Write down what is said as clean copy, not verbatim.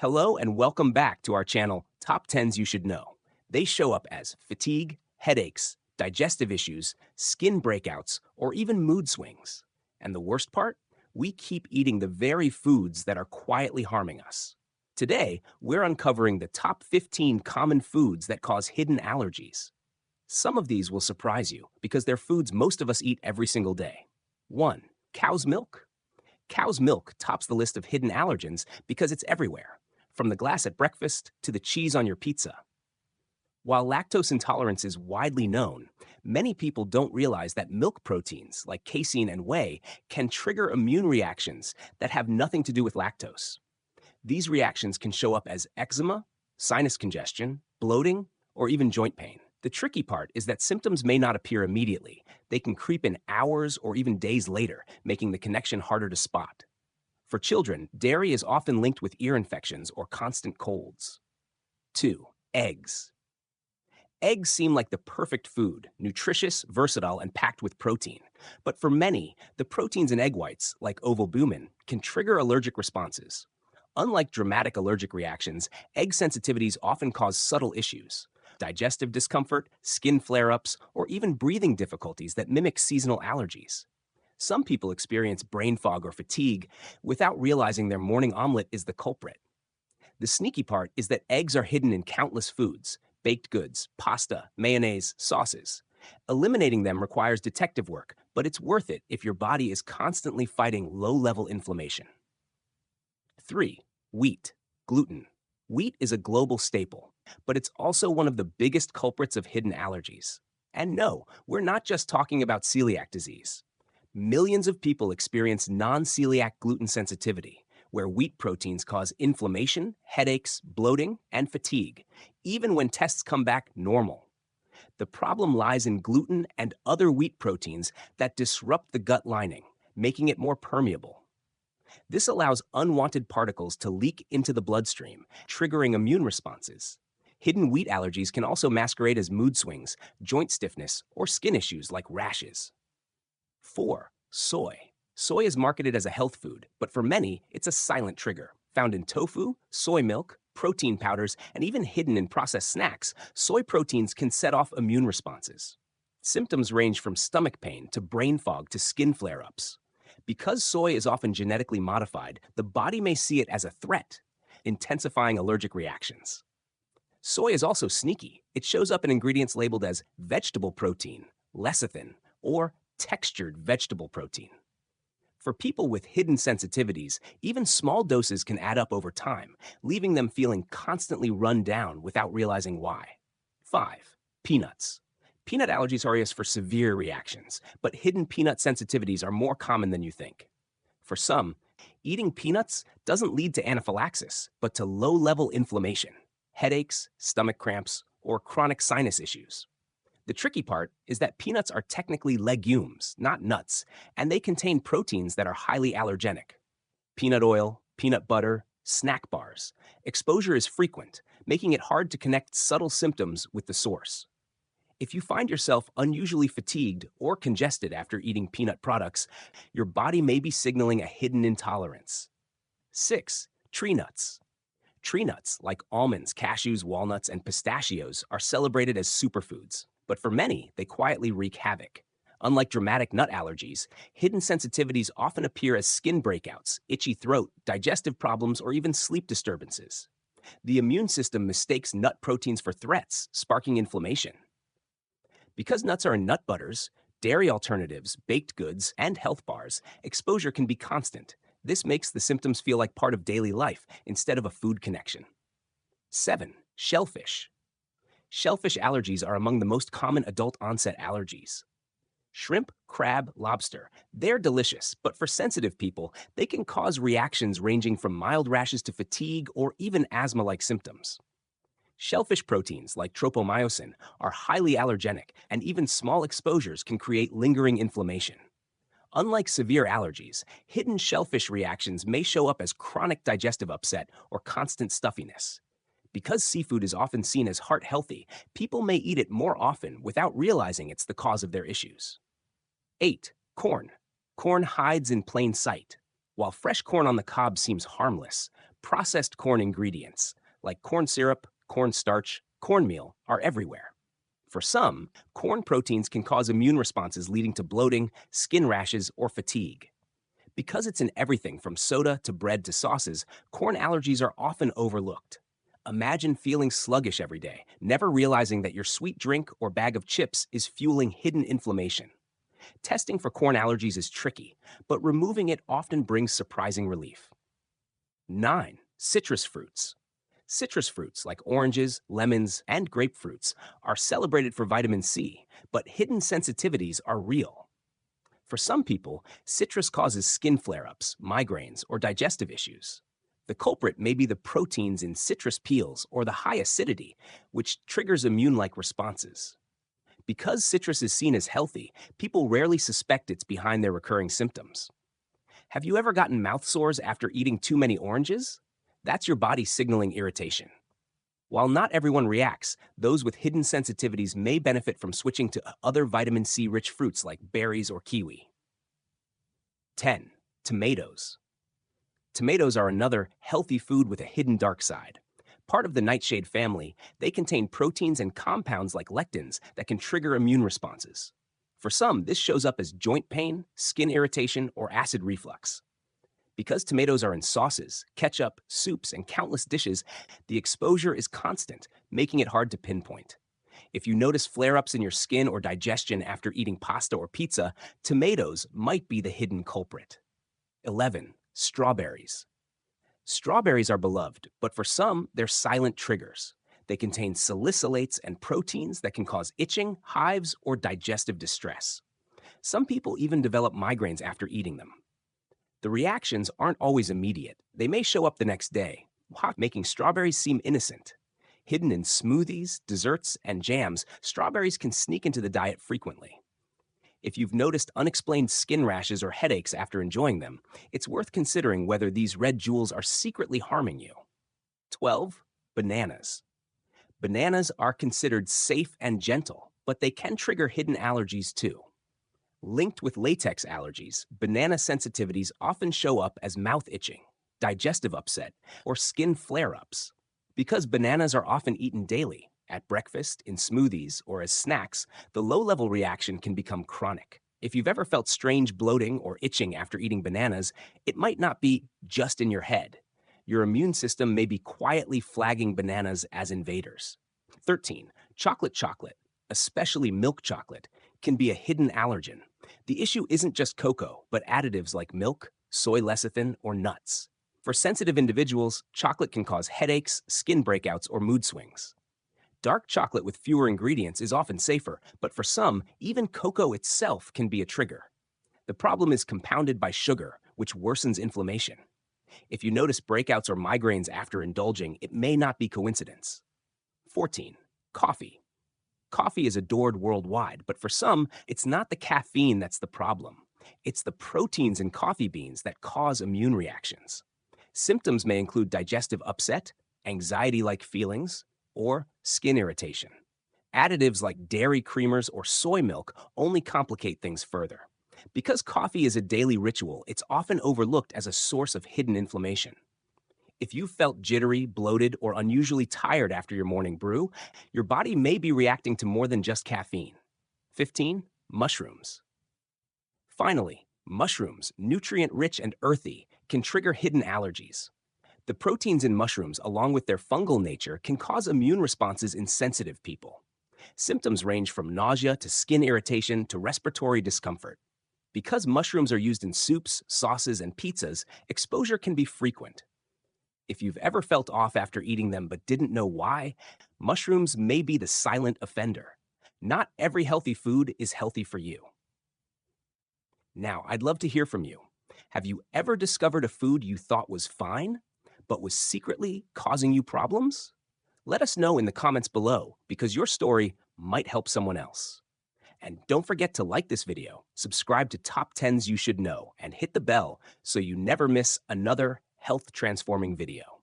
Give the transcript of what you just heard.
Hello and welcome back to our channel, Top 10s You Should Know. They show up as fatigue, headaches, digestive issues, skin breakouts, or even mood swings. And the worst part? We keep eating the very foods that are quietly harming us. Today, we're uncovering the top 15 common foods that cause hidden allergies. Some of these will surprise you because they're foods most of us eat every single day. 1. Cow's milk. Cow's milk tops the list of hidden allergens because it's everywhere, from the glass at breakfast to the cheese on your pizza. While lactose intolerance is widely known, many people don't realize that milk proteins like casein and whey can trigger immune reactions that have nothing to do with lactose. These reactions can show up as eczema, sinus congestion, bloating, or even joint pain. The tricky part is that symptoms may not appear immediately. They can creep in hours or even days later, making the connection harder to spot. For children, dairy is often linked with ear infections or constant colds. 2. Eggs. Eggs seem like the perfect food, nutritious, versatile, and packed with protein. But for many, the proteins in egg whites, like ovalbumin, can trigger allergic responses. Unlike dramatic allergic reactions, egg sensitivities often cause subtle issues: digestive discomfort, skin flare-ups, or even breathing difficulties that mimic seasonal allergies. Some people experience brain fog or fatigue without realizing their morning omelet is the culprit. The sneaky part is that eggs are hidden in countless foods: baked goods, pasta, mayonnaise, sauces. Eliminating them requires detective work, but it's worth it if your body is constantly fighting low-level inflammation. 3. Wheat. Gluten. Wheat is a global staple, but it's also one of the biggest culprits of hidden allergies. And no, we're not just talking about celiac disease. Millions of people experience non-celiac gluten sensitivity, where wheat proteins cause inflammation, headaches, bloating, and fatigue, even when tests come back normal. The problem lies in gluten and other wheat proteins that disrupt the gut lining, making it more permeable. This allows unwanted particles to leak into the bloodstream, triggering immune responses. Hidden wheat allergies can also masquerade as mood swings, joint stiffness, or skin issues like rashes. 4. Soy. Soy is marketed as a health food, but for many, it's a silent trigger. Found in tofu, soy milk, protein powders, and even hidden in processed snacks, soy proteins can set off immune responses. Symptoms range from stomach pain to brain fog to skin flare-ups. Because soy is often genetically modified, the body may see it as a threat, intensifying allergic reactions. Soy is also sneaky. It shows up in ingredients labeled as vegetable protein, lecithin, or textured vegetable protein. For people with hidden sensitivities, even small doses can add up over time, leaving them feeling constantly run down without realizing why. 5. Peanuts. Peanut allergies are for severe reactions, but hidden peanut sensitivities are more common than you think. For some, eating peanuts doesn't lead to anaphylaxis, but to low-level inflammation, headaches, stomach cramps, or chronic sinus issues. The tricky part is that peanuts are technically legumes, not nuts, and they contain proteins that are highly allergenic. Peanut oil, peanut butter, snack bars. Exposure is frequent, making it hard to connect subtle symptoms with the source. If you find yourself unusually fatigued or congested after eating peanut products, your body may be signaling a hidden intolerance. 6. Tree nuts. Tree nuts, like almonds, cashews, walnuts, and pistachios, are celebrated as superfoods, but for many, they quietly wreak havoc. Unlike dramatic nut allergies, hidden sensitivities often appear as skin breakouts, itchy throat, digestive problems, or even sleep disturbances. The immune system mistakes nut proteins for threats, sparking inflammation. Because nuts are in nut butters, dairy alternatives, baked goods, and health bars, exposure can be constant. This makes the symptoms feel like part of daily life instead of a food connection. 7. Shellfish. Shellfish allergies are among the most common adult-onset allergies. Shrimp, crab, lobster. They're delicious, but for sensitive people, they can cause reactions ranging from mild rashes to fatigue or even asthma-like symptoms. Shellfish proteins, like tropomyosin, are highly allergenic, and even small exposures can create lingering inflammation. Unlike severe allergies, hidden shellfish reactions may show up as chronic digestive upset or constant stuffiness. Because seafood is often seen as heart-healthy, people may eat it more often without realizing it's the cause of their issues. 8. Corn. Corn hides in plain sight. While fresh corn on the cob seems harmless, Processed corn ingredients, like corn syrup, cornstarch, cornmeal, are everywhere. For some, corn proteins can cause immune responses leading to bloating, skin rashes, or fatigue. Because it's in everything from soda to bread to sauces, corn allergies are often overlooked. Imagine feeling sluggish every day, never realizing that your sweet drink or bag of chips is fueling hidden inflammation. Testing for corn allergies is tricky, but removing it often brings surprising relief. 9. Citrus fruits. Citrus fruits like oranges, lemons, and grapefruits are celebrated for vitamin C, but hidden sensitivities are real. For some people, citrus causes skin flare-ups, migraines, or digestive issues. The culprit may be the proteins in citrus peels or the high acidity, which triggers immune-like responses. Because citrus is seen as healthy, people rarely suspect it's behind their recurring symptoms. Have you ever gotten mouth sores after eating too many oranges? That's your body signaling irritation. While not everyone reacts, those with hidden sensitivities may benefit from switching to other vitamin C-rich fruits like berries or kiwi. 10. Tomatoes. Tomatoes are another healthy food with a hidden dark side. Part of the nightshade family, they contain proteins and compounds like lectins that can trigger immune responses. For some, this shows up as joint pain, skin irritation, or acid reflux. Because tomatoes are in sauces, ketchup, soups, and countless dishes, the exposure is constant, making it hard to pinpoint. If you notice flare-ups in your skin or digestion after eating pasta or pizza, tomatoes might be the hidden culprit. 11. Strawberries. Strawberries are beloved, but for some, they're silent triggers. They contain salicylates and proteins that can cause itching, hives, or digestive distress. Some people even develop migraines after eating them. The reactions aren't always immediate. They may show up the next day, making strawberries seem innocent. Hidden in smoothies, desserts, and jams, strawberries can sneak into the diet frequently. If you've noticed unexplained skin rashes or headaches after enjoying them, it's worth considering whether these red jewels are secretly harming you. 12. Bananas. Bananas are considered safe and gentle, but they can trigger hidden allergies too. Linked with latex allergies, banana sensitivities often show up as mouth itching, digestive upset, or skin flare-ups. Because bananas are often eaten daily, at breakfast, in smoothies, or as snacks, the low-level reaction can become chronic. If you've ever felt strange bloating or itching after eating bananas, it might not be just in your head. Your immune system may be quietly flagging bananas as invaders. 13. Chocolate, especially milk chocolate, can be a hidden allergen. The issue isn't just cocoa, but additives like milk, soy lecithin, or nuts. For sensitive individuals, chocolate can cause headaches, skin breakouts, or mood swings. Dark chocolate with fewer ingredients is often safer, but for some, even cocoa itself can be a trigger. The problem is compounded by sugar, which worsens inflammation. If you notice breakouts or migraines after indulging, it may not be coincidence. 14. Coffee. Coffee is adored worldwide, but for some, it's not the caffeine that's the problem. It's the proteins in coffee beans that cause immune reactions. Symptoms may include digestive upset, anxiety-like feelings, or skin irritation. Additives like dairy creamers or soy milk only complicate things further. Because coffee is a daily ritual, it's often overlooked as a source of hidden inflammation. If you felt jittery, bloated, or unusually tired after your morning brew, your body may be reacting to more than just caffeine. 15. Mushrooms. Finally, mushrooms, nutrient-rich and earthy, can trigger hidden allergies. The proteins in mushrooms, along with their fungal nature, can cause immune responses in sensitive people. Symptoms range from nausea to skin irritation to respiratory discomfort. Because mushrooms are used in soups, sauces, and pizzas, exposure can be frequent. If you've ever felt off after eating them but didn't know why, mushrooms may be the silent offender. Not every healthy food is healthy for you. Now, I'd love to hear from you. Have you ever discovered a food you thought was fine, but was secretly causing you problems? Let us know in the comments below, because your story might help someone else. And don't forget to like this video, subscribe to Top 10s You Should Know, and hit the bell so you never miss another health-transforming video.